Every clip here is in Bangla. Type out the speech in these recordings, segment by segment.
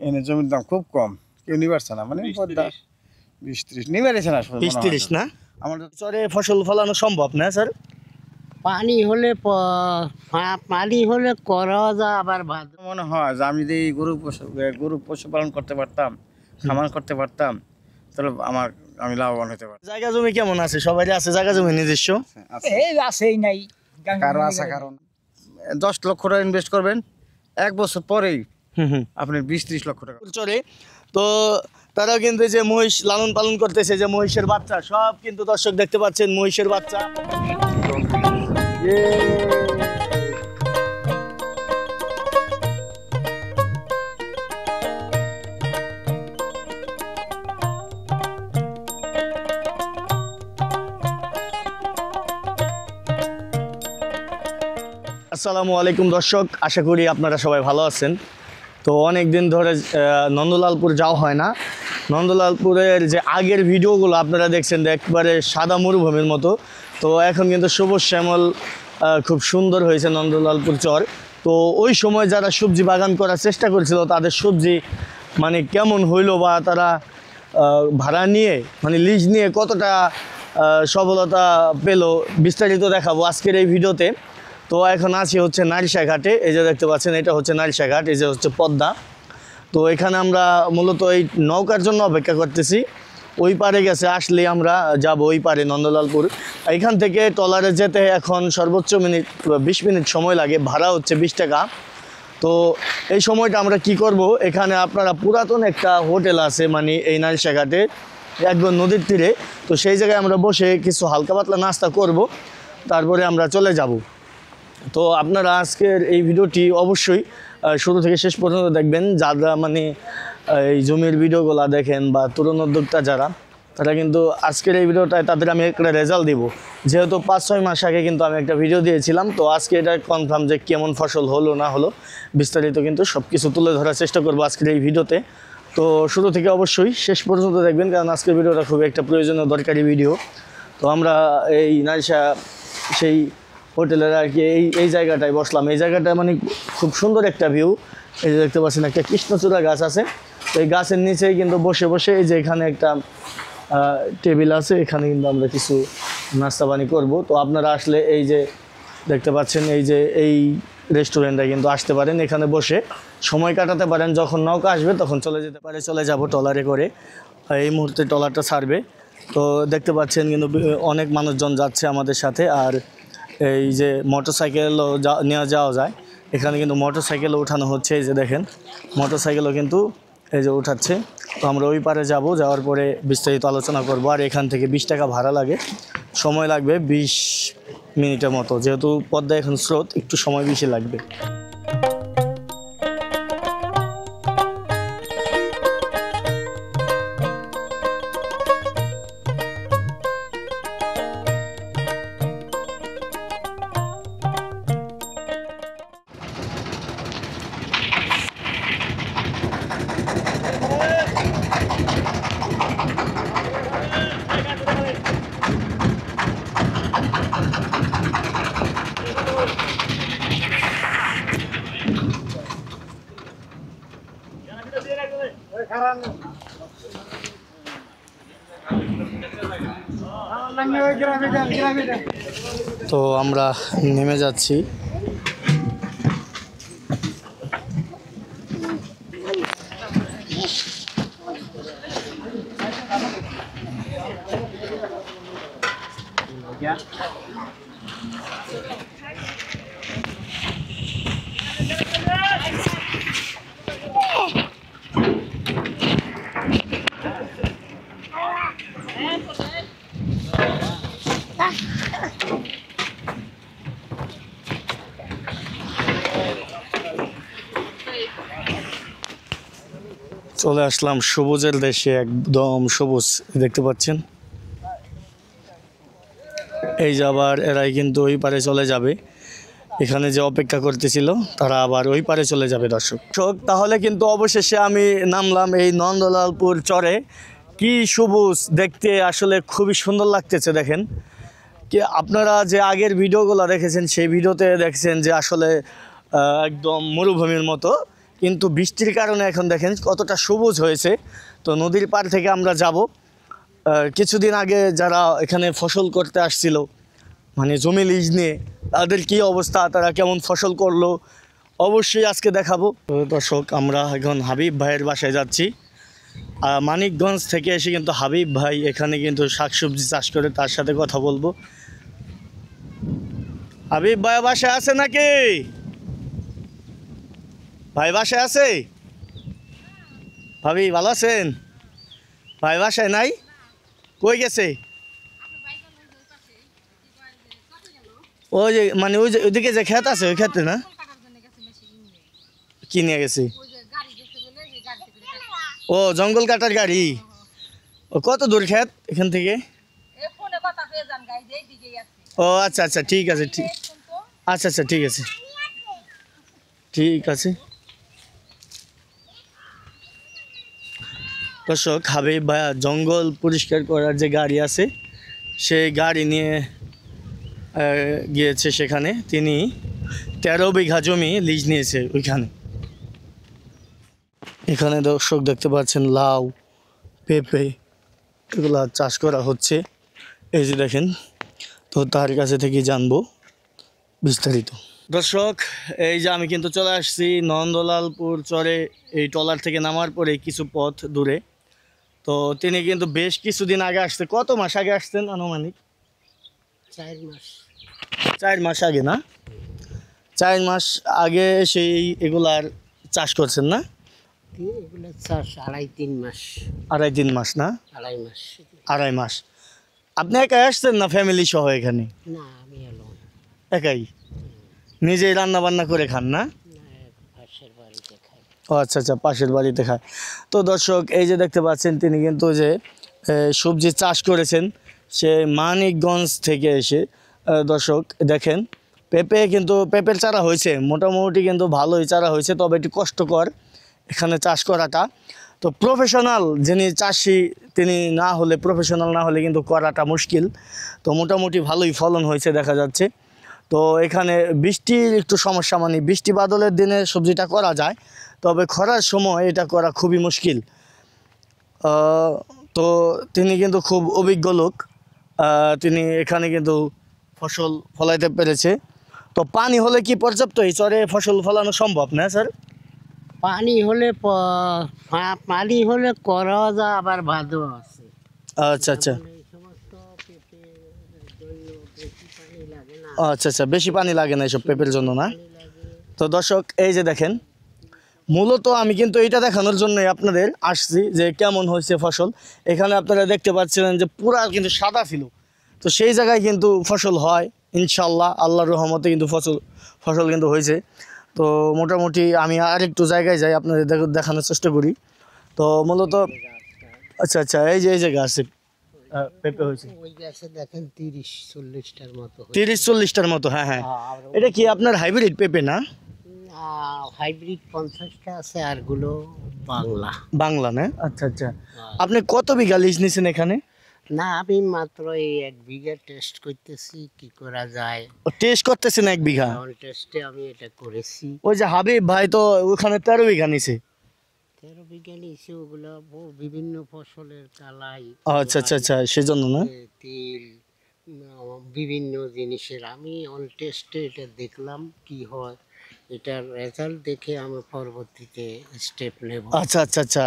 এনে জমির দাম খুব কম, কেউ নিতে পারছে না, মানে পদ্মা 20-30 নিতে পারছে না, 20-30 না। আমাদের চরে ফসল ফলানো সম্ভব না স্যার? পানি হলে পানি হলে করা যায়, আবার মনে হয় যে আমি যদি গরু পশুপালন করতে পারতাম, খামার করতে পারতাম, তাহলে আমি লাভবান হতে পারতাম। জায়গা জমি কেমন আছে? সবারই আছে জায়গা জমি নিজস্ব? এই আছেই নাই, কারো আছে, কারণ 10 লক্ষ টাকা ইনভেস্ট করবেন, 1 বছর পরেই আপনি 20-30 লক্ষ টাকা। চরে তো তারাও কিন্তু যে মহিষ লালন পালন করতেছে, যে মহিষের বাচ্চা সব কিন্তু দর্শক দেখতে পাচ্ছেন, মহিষের বাচ্চা। আসসালামু আলাইকুম দর্শক, আশা করি আপনারা সবাই ভালো আছেন। তো অনেক দিন ধরে নন্দলালপুর যাওয়া হয় না। নন্দলালপুরের যে আগের ভিডিওগুলো আপনারা দেখছেন, একবারে সাদা মরুভূমির মতো। তো এখন কিন্তু সবুজ শ্যামল খুব সুন্দর হয়েছে নন্দলালপুর চর। তো ওই সময় যারা সবজি বাগান করার চেষ্টা করেছিল, তাদের সবজি মানে কেমন হইলো, বা তারা ভাড়া নিয়ে মানে লিজ নিয়ে কতটা সফলতা পেল, বিস্তারিত দেখাবো আজকের এই ভিডিওতে। তো এখন আছি হচ্ছে নারিশা ঘাটে। এই যে দেখতে পাচ্ছেন, এটা হচ্ছে নারিশা ঘাট, এই যে হচ্ছে পদ্মা। তো এখানে আমরা মূলত এই নৌকার জন্য অপেক্ষা করতেছি। ওই পারে গেছে, আসলে আমরা যাব ওই পারে নন্দলালপুর। এখান থেকে ট্রলারে যেতে এখন সর্বোচ্চ 20 মিনিট সময় লাগে, ভাড়া হচ্ছে 20 টাকা। তো এই সময়টা আমরা কি করব, এখানে আপনারা পুরাতন একটা হোটেল আছে, মানে এই নারিশা ঘাটে একদম নদীর তীরে। তো সেই জায়গায় আমরা বসে কিছু হালকা পাতলা নাস্তা করব, তারপরে আমরা চলে যাব। তো আপনারা আজকের এই ভিডিওটি অবশ্যই শুরু থেকে শেষ পর্যন্ত দেখবেন। যারা মানে এই জমির ভিডিওগুলো দেখেন বা তরুণ উদ্যোক্তা যারা, তারা কিন্তু আজকের এই ভিডিওটায় তাদের আমি একটা রেজাল্ট দিব। যেহেতু 5-6 মাস আগে কিন্তু আমি একটা ভিডিও দিয়েছিলাম, তো আজকে এটা কনফার্ম যে কেমন ফসল হলো না হলো বিস্তারিত কিন্তু সব কিছু তুলে ধরার চেষ্টা করবো আজকের এই ভিডিওতে। তো শুরু থেকে অবশ্যই শেষ পর্যন্ত দেখবেন, কারণ আজকের ভিডিওটা খুব একটা প্রয়োজনীয় দরকারি ভিডিও। তো আমরা এই নারিশা সেই হোটেলের আর কি এই জায়গাটায় বসলাম। এই জায়গাটা মানে খুব সুন্দর একটা ভিউ। এই যে দেখতে পাচ্ছেন একটা কৃষ্ণচূড়া গাছ আছে, তো এই গাছের নিচেই কিন্তু বসে বসে এই যে এখানে একটা টেবিল আছে, এখানে কিন্তু আমরা কিছু নাস্তা পানি করবো। তো আপনারা আসলে এই যে দেখতে পাচ্ছেন, এই যে এই রেস্টুরেন্টে কিন্তু আসতে পারেন, এখানে বসে সময় কাটাতে পারেন। যখন নৌকা আসবে তখন চলে যেতে পারে, চলে যাব ট্রলারে করে। এই মুহূর্তে ট্রলারটা ছাড়বে। তো দেখতে পাচ্ছেন কিন্তু অনেক মানুষজন যাচ্ছে আমাদের সাথে। আর এই যে মোটরসাইকেলও নেওয়া যাওয়া যায়, এখানে কিন্তু মোটরসাইকেলও উঠানো হচ্ছে। এই যে দেখেন, মোটরসাইকেলও কিন্তু এই যে উঠাচ্ছে। তো আমরা ওই পারে যাব, যাওয়ার পরে বিস্তারিত আলোচনা করব। আর এখান থেকে 20 টাকা ভাড়া লাগে, সময় লাগবে 20 মিনিটের মতো। যেহেতু পদ্মা এখন স্রোত, একটু সময় বেশি লাগবে। তো আমরা নেমে যাচ্ছি। চলে আসলাম সবুজের দেশে, একদম সবুজ দেখতে পাচ্ছেন। এই যে আবার এরাই কিন্তু ওই পারে চলে যাবে, এখানে যে অপেক্ষা করতেছিল তারা আবার ওই পারে চলে যাবে। দর্শক, তাহলে কিন্তু অবশেষে আমি নামলাম এই নন্দলালপুর চরে। কি সবুজ দেখতে, আসলে খুবই সুন্দর লাগতেছে। দেখেন কি, আপনারা যে আগের ভিডিওগুলো দেখেছেন সেই ভিডিওতে দেখছেন যে আসলে একদম মরুভূমির মতো, কিন্তু বৃষ্টির কারণে এখন দেখেন কতটা সবুজ হয়েছে। তো নদীর পাড় থেকে আমরা যাব। কিছুদিন আগে যারা এখানে ফসল করতে আসছিল, মানে জমি লিজ নিয়ে, তাদের কি অবস্থা, তারা কেমন ফসল করলো, অবশ্যই আজকে দেখাবো। তো দর্শক, আমরা এখন হাবিব ভাইয়ের বাসায় যাচ্ছি। মানিকগঞ্জ থেকে এসে কিন্তু হাবিব ভাই এখানে কিন্তু শাকসবজি চাষ করে, তার সাথে কথা বলবো। হাবিব ভাই বাসায় আছে নাকি? ভাই বাসায় আছে? ভাবি ভালো আছেন? ভাই বাসায় নাই, কই গেছে? ওই যে মানে ওই যে ওইদিকে যে ক্ষেত আছে, ওই ক্ষেত্রে না, কি নিয়ে গেছে? ও জঙ্গল কাটার গাড়ি। ও কত দূর ক্ষেত এখান থেকে? ও আচ্ছা আচ্ছা, ঠিক আছে, ঠিক আচ্ছা আচ্ছা, ঠিক আছে ঠিক আছে। দর্শক, হাবিব ভাইয়া জঙ্গল পরিষ্কার করার যে গাড়ি আছে, সেই গাড়ি নিয়ে গিয়েছে সেখানে। তিনি 13 বিঘা জমি লিজ নিয়েছে ওইখানে। এখানে দর্শক দেখতে পাচ্ছেন লাউ, পেঁপে এগুলা চাষ করা হচ্ছে। এই যে দেখেন, তো তার কাছে থেকে জানবো বিস্তারিত। দর্শক, এই যে আমি কিন্তু চলে আসছি নন্দলালপুর চরে। এই ট্রলার থেকে নামার পরে কিছু পথ দূরে। তো তিনি কিন্তু বেশ কিছুদিন আগে আসছে। কত মাস আগে আসছেন আনুমানিক? 4 মাস। 4 মাস আগে না? 4 মাস আগে সেই এগুলার চাষ করছেন না? এগুলো চাষ 2.5-3 মাস। 2.5-3 মাস না? 2.5 মাস। 2.5 মাস। আপনি একাই আসছেন না ফ্যামিলি সহ এখানে? না, আমি এলো একাই নিজেই রান্না বান্না করে খান না? পাশের বাড়িতে খাই। ও আচ্ছা আচ্ছা, পাশের বাড়িতে খায়। তো দর্শক, এই যে দেখতে পাচ্ছেন তিনি কিন্তু যে সবজি চাষ করেছেন সে মানিকগঞ্জ থেকে এসে। দর্শক দেখেন, পেঁপে কিন্তু পেঁপের চারা হয়েছে মোটামুটি, কিন্তু ভালোই চারা হয়েছে, তবে একটু কষ্টকর এখানে চাষ করাটা। তো প্রফেশনাল যিনি চাষি, তিনি না হলে, প্রফেশনাল না হলে কিন্তু করাটা মুশকিল। তো মোটামুটি ভালোই ফলন হয়েছে দেখা যাচ্ছে। তো এখানে বৃষ্টির একটু সমস্যা, মানে বৃষ্টি বাদলের দিনে সবজিটা করা যায়, তবে খরার সময় এটা করা খুবই মুশকিল। তো তিনি কিন্তু খুব অভিজ্ঞ লোক। তিনি এখানে কিন্তু ফসল ফলাইতে পেরেছে। তো পানি হলে কি পর্যাপ্ত এই চরে ফসল ফলানো সম্ভব না স্যার? পানি হলে করা যায়, আবার ভাদও আছে। আচ্ছা আচ্ছা এই সমস্ত পেঁপের জন্য বেশি পানি লাগে না। আচ্ছা আচ্ছা, বেশি পানি লাগে না এইসব পেঁপের জন্য না? পানি লাগে। তো দর্শক, এই যে দেখেন, মূলত আমি কিন্তু এইটা দেখানোর জন্যই আপনাদের আসছি যে কেমন হয়েছে ফসল। এখানে আপনারা দেখতে পাচ্ছিলেন যে পুরা কিন্তু সাদা ছিল। তো সেই জায়গায় কিন্তু ফসল হয় ইনশাল্লাহ, আল্লাহর রহমতে কিন্তু ফসল কিন্তু হয়েছে। তো মোটামুটি আমি আর একটু জায়গায় যাই, আপনাদের দেখানোর চেষ্টা করি। তো মূলত আচ্ছা আচ্ছা, এই যে গাছে পেঁপে হয়েছে ওই গাছে দেখেন 30-40টার মতো। 30-40টার মতো, হ্যাঁ হ্যাঁ। এটা কি আপনার হাইব্রিড পেঁপে না? হাইব্রিড 50টা আছে, আরগুলো বাংলা। বাংলা না? আচ্ছা আচ্ছা। আপনি কত বিঘা লিজ নিয়েছেন এখানে? না, আমি মাত্র এই 1 বিঘা টেস্ট করতেছি কি করা যায়। টেস্ট করতেছেন 1 বিঘা? টেস্টে আমি এটা করেছি। ওই যে হাবিব ভাই তো ওখানে 13 বিঘা নিছে। 13 বিঘা নিয়েছি, ওগুলো বিভিন্ন ফসলের কালাই, আচ্ছা আচ্ছা আচ্ছা, সেজন্য না? তেল, বিভিন্ন জিনিসের। আমি অন টেস্টে এটা দেখলাম কি হয়, এটার রেজাল্ট দেখে আমি পরবর্তীতে স্টেপ নেব। আচ্ছা আচ্ছা আচ্ছা,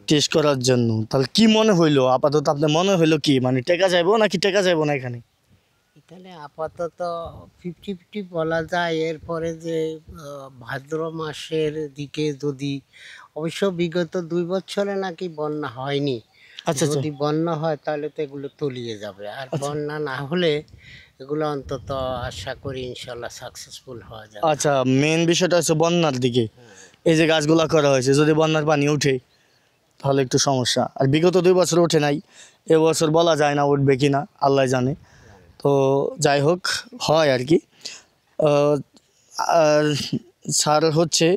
টেস্ট করার জন্য। তাহলে কি মনে হইলো আপাতত? আপনার মনে হইলো কি, মানে টেকা যাইবো নাকি টেকা যাইবো না এখানে? এখানে আপাতত 50-50 বলা যায়। এরপরে যে ভাদ্র মাসের দিকে যদি, অবশ্য বিগত 2 বছরে নাকি বন্যা হয়নি। আচ্ছা আচ্ছা যদি বন্যা হয় তাহলে তো এগুলো তলিয়ে যাবে, আর বন্যা না হলে এগুলো অন্তত আশা করি ইনশাল্লাহ সাকসেসফুল হওয়া যাবে। আচ্ছা, মেন বিষয়টা হচ্ছে বন্যার দিকে। এই যে গাছগুলা করা হয়েছে, যদি বন্যার পানি উঠে তাহলে একটু সমস্যা। আর বিগত 2 বছর ওঠে নাই, এবছর বলা যায় না উঠবে কি না, আল্লাহ জানে। তো যাই হোক, হয় আর কি। আর স্যার হচ্ছে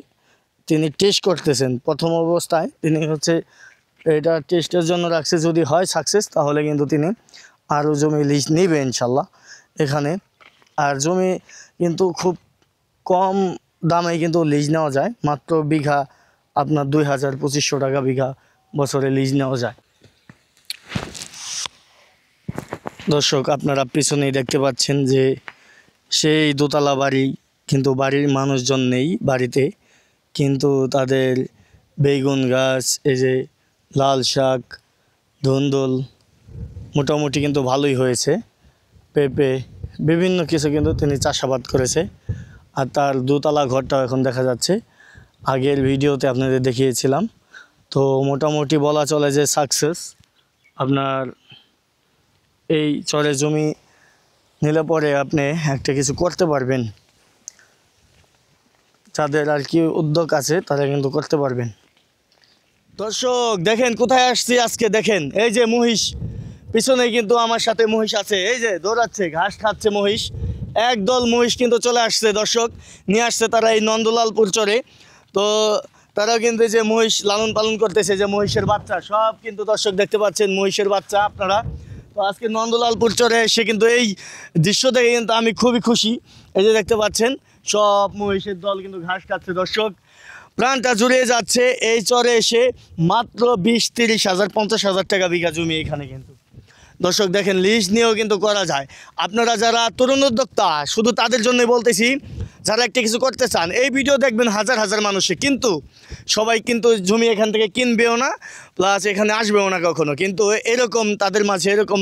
তিনি টেস্ট করতেছেন প্রথম অবস্থায়। তিনি হচ্ছে এটা টেস্টের জন্য রাখছে, যদি হয় সাকসেস তাহলে কিন্তু তিনি আরও জমি লিজ নেবে ইনশাল্লাহ এখানে। আর জমি কিন্তু খুব কম দামে কিন্তু লিজ নেওয়া যায়, মাত্র বিঘা আপনার 2,000-2,500 টাকা বিঘা বছরে লিজ নেওয়া যায়। দর্শক আপনারা পিছনেই দেখতে পাচ্ছেন যে সেই দোতলা বাড়ি, কিন্তু বাড়ির মানুষজন নেই বাড়িতে, কিন্তু তাদের বেগুন গাছ, এই যে লাল শাক, ধুন্দুল মোটামুটি কিন্তু ভালোই হয়েছে, পেঁপে বিভিন্ন কিছু কিন্তু তিনি চাষাবাদ করেছে। আর তার দোতলা ঘরটাও এখন দেখা যাচ্ছে, আগের ভিডিওতে আপনাদের দেখিয়েছিলাম। তো মোটামুটি বলা চলে যে সাকসেস। আপনার এই চরে জমি নিলে পরে আপনি একটা কিছু করতে পারবেন, যাদের আর কি উদ্যোগ আছে তারা কিন্তু করতে পারবেন। দর্শক দেখেন কোথায় আসছি আজকে, দেখেন এই যে মহিষ, পিছনে কিন্তু আমার সাথে মহিষ আছে, এই যে দৌড়াচ্ছে, ঘাস খাচ্ছে মহিষ, একদল মহিষ কিন্তু চলে আসছে দর্শক, নিয়ে আসছে তারা এই নন্দলালপুর চরে। তো তারাও কিন্তু যে মহিষ লালন পালন করতেছে, যে মহিষের বাচ্চা সব কিন্তু দর্শক দেখতে পাচ্ছেন মহিষের বাচ্চা আপনারা। তো আজকে নন্দলালপুর চরে এসে কিন্তু এই দৃশ্য দেখে কিন্তু আমি খুবই খুশি। এই যে দেখতে পাচ্ছেন সব মহিষের দল কিন্তু ঘাস খাচ্ছে দর্শক, প্রাণটা জুড়িয়ে যাচ্ছে এই চরে এসে। মাত্র 20-30 হাজার 50 হাজার টাকা বিঘা জমি এখানে কিন্তু দর্শক দেখেন লিজ নিয়েও কিন্তু করা যায়। আপনারা যারা তরুণ উদ্যোক্তা, শুধু তাদের জন্যই বলতেছি, যারা একটা কিছু করতে চান এই ভিডিও দেখবেন হাজার হাজার মানুষে, কিন্তু সবাই কিন্তু জমি এখান থেকে কিনবেও না, প্লাস এখানে আসবেও না কখনো। কিন্তু এরকম তাদের মাঝে এরকম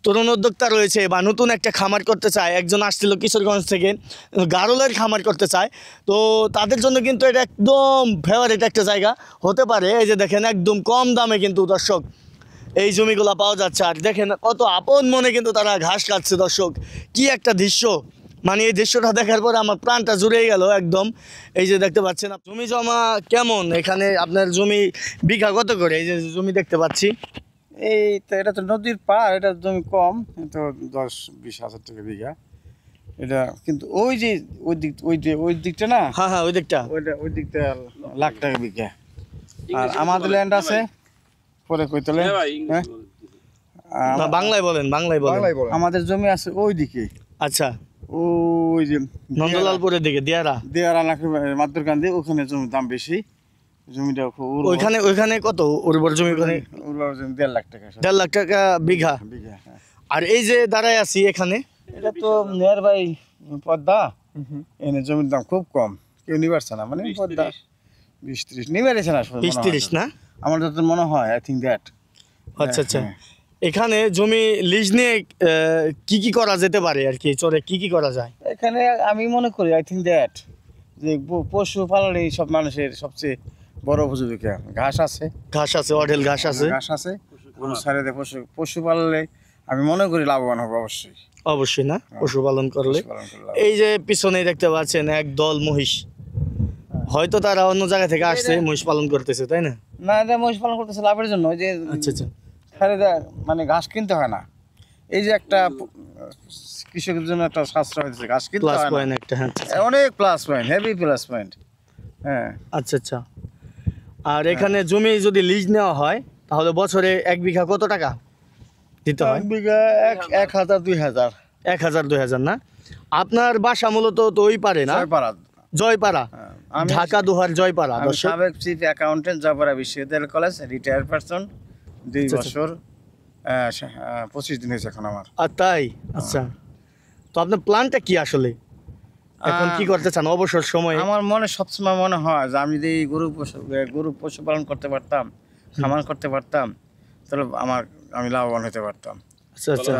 তরুণ উদ্যোক্তা রয়েছে বা নতুন একটা খামার করতে চায়, একজন আসছিল কিশোরগঞ্জ থেকে গারলের খামার করতে চায়, তো তাদের জন্য কিন্তু এটা একদম ফেভারিট একটা জায়গা হতে পারে। এই যে দেখেন একদম কম দামে কিন্তু দর্শক এই জমিগুলো পাওয়া যাচ্ছে। আর দেখেন কত আপন মনে কিন্তু তারা ঘাস খাচ্ছে দর্শক, কি একটা দৃশ্য, মানে এই দৃশ্যটা দেখার পরে আমার প্রাণটা জুড়ে গেল একদম। এই যে দেখতে পাচ্ছেন জমি জমা কেমন এখানে, আপনার জমি বিঘা কত করে? এই যে জমি দেখতে পাচ্ছি, এই তো এটা তো নদীর পার, এটা জমি কম, তো 10-20 হাজার টাকা বিঘা এটা। কিন্তু ওই যে ওই দিকটা না, হ্যাঁ হ্যাঁ ওই দিকটা, ওই দিকটা লাখ টাকা বিঘা। আর আমাদের ল্যান্ড আছে পরে কইতলে, হ্যাঁ না, বাংলায় বলেন, বাংলায় বলেন। আমাদের জমি আছে ওই দিকে, আচ্ছা, ওই যে নন্দলালপুরের দিকে দেয়ারা নাকি মাদ্দুরকান্দি, ওখানে জমির দাম বেশি, জমিটা খুব ওইখানে কত উর্বর জমি? ওখানে 1.5 লাখ টাকা, 1.5 লাখ টাকা বিঘা। হ্যাঁ। আর এই যে দাঁড়ায় আছি এখানে, এটা তো নিয়ার বাই পদ্মা, এনে জমির দাম খুব কম, কেউ নিবারছে না, মানে পদ্মা 20-30 নিবারেছে না, 20-30 না, আমার যত মনে হয়, আই থিঙ্ক দ্যাট। আচ্ছা আচ্ছা, এখানে জমি লিজ নিয়ে কি কি করা যেতে পারে আর কি, চরে কি কি করা যায় এখানে? আমি মনে করি আই থিঙ্ক দ্যাট যে পশু পালনই সব মানুষের সবচেয়ে বড় উপজীবিকা। ঘাস আছে, অঢেল ঘাস আছে, গরু ছাড়ে দিয়ে পশু পাললে আমি মনে করি লাভবান হবে অবশ্যই। অবশ্যই না, পশুপালন করলে। পশুপালন করলে এই যে পিছনে দেখতে পাচ্ছেন এক দল মহিষ, হয়তো তারা অন্য জায়গা থেকে আসছে মহিষ পালন করতেছে, তাই না? না, এটা মহিষ পালন করতেছে লাভের জন্য, ওই যে আচ্ছা আচ্ছা, ছাড়ে দেয়, মানে ঘাস কিনতে হয় না। এই যে একটা কৃষকের জন্য একটা সাশ্রয় হয়েছে, ঘাস কিনতে প্লাস হয় না। পয়েন্ট একটা, হ্যাঁ অনেক plus point, heavy plus point. হ্যাঁ, আচ্ছা আচ্ছা। আর এখানে জমি যদি লিজ নেওয়া হয় তাহলে বছরে 1 বিঘা কত টাকা দিতে হয়? 1 বিঘা 1,000-2,000। 1,000-2,000 না? আপনার বাসা মূলত তো ওই পারে না, জয়পাড়া, ঢাকা দোহার জয়পাড়া। আমি সাবেক চিফ অ্যাকাউন্টেন্ট, জয়পাড়া বিশ্ববিদ্যালয় কলেজ, রিটায়ার্ড পারসন, 2 বছর 25 দিন হয়েছে এখন আমার। আর তাই, আচ্ছা। তো আপনার প্ল্যানটা কি আসলে, এখন কি করতে চান অবসর সময়ে? আমার মনে সবসময় মনে হয় যে আমি যদি গরু পশুপালন করতে পারতাম, খামার করতে পারতাম, তাহলে আমি লাভবান হতে পারতাম। আচ্ছা আচ্ছা,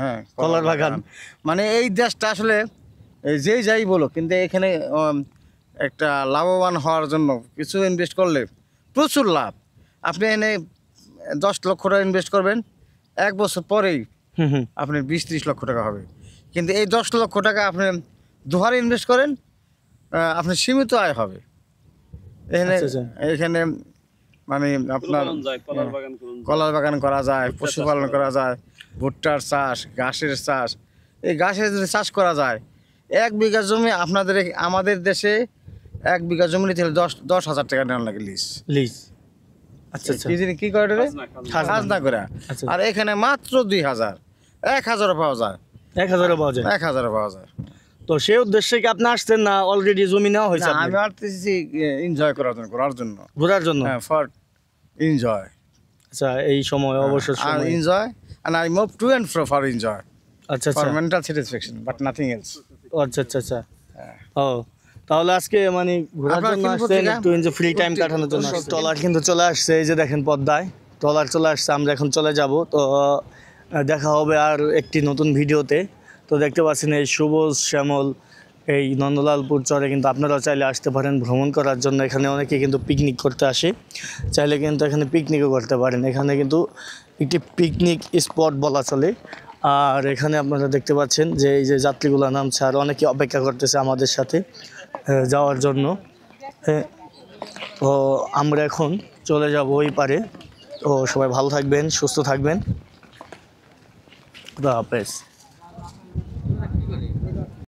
হ্যাঁ, কলার বাগান। মানে এই দেশটা আসলে যেই যাই বলো, কিন্তু এখানে একটা লাভবান হওয়ার জন্য কিছু ইনভেস্ট করলে প্রচুর লাভ। আপনি এনে 10 লক্ষ টাকা ইনভেস্ট করবেন, 1 বছর পরেই আপনার 20-30 লক্ষ টাকা হবে। কিন্তু এই 10 লক্ষ টাকা আপনি দুহারে ইনভেস্ট করেন, আপনার সীমিত আয় হবে। এখানে মানে আপনার কলার বাগান করা যায়, পশুপালন করা যায়, ভুট্টার চাষ, ঘাসের চাষ। এই ঘাসের যদি চাষ করা যায়, 1 বিঘা জমি আমাদের দেশে 1 বিঘা জমি নিতে হলে 10,000 টাকা নেওয়ার লাগে লিজ। আচ্ছা আচ্ছা, কি করে রে, খাজনা করে। আর এখানে মাত্র 2,000, 1,000 পাওয়া যায়, 1,000 পাওয়া যায়। 1,000 পাওয়া যায়। তো সেই উদ্দেশ্যে কি আপনি আসছেন না অলরেডি জমি নেওয়া হয়েছে না, আপনার? আমি আসতেছি এনজয় করার জন্য ঘোরার জন্য? হ্যাঁ, ফর এনজয় আচ্ছা, এই সময় অবসর আর সময়। Enjoy and I move to and fro for enjoy আচ্ছা for আচ্ছা mental satisfaction but nothing else. ও, আচ্ছা আচ্ছা আচ্ছা। ও, তাহলে আজকে মানে ঘোরার আপনারা জন্য কোন আসছেন, পত্রিকা? একটু ফ্রি টাইম কাটানোর জন্য আসছেন। ট্রলার কিন্তু চলে আসছে, এই যে দেখেন পদ্মায় ট্রলার চলে আসছে, আমরা এখন চলে যাব। তো দেখা হবে আর একটি নতুন ভিডিওতে। তো দেখতে পাচ্ছেন এই সবুজ শ্যামল এই নন্দলালপুর চরে কিন্তু আপনারাও চাইলে আসতে পারেন ভ্রমণ করার জন্য। এখানে অনেকে কিন্তু পিকনিক করতে আসে, চাইলে কিন্তু এখানে পিকনিকও করতে পারেন। এখানে কিন্তু একটি পিকনিক স্পট বলা চলে। আর এখানে আপনারা দেখতে পাচ্ছেন যে এই যে যাত্রীগুলো নামছে আর অনেকে অপেক্ষা করতেছে আমাদের সাথে যাওয়ার জন্য। তো আমরা এখন চলে যাব ওই পারে। তো সবাই ভালো থাকবেন, সুস্থ থাকবেন, খুদা হাফেজ।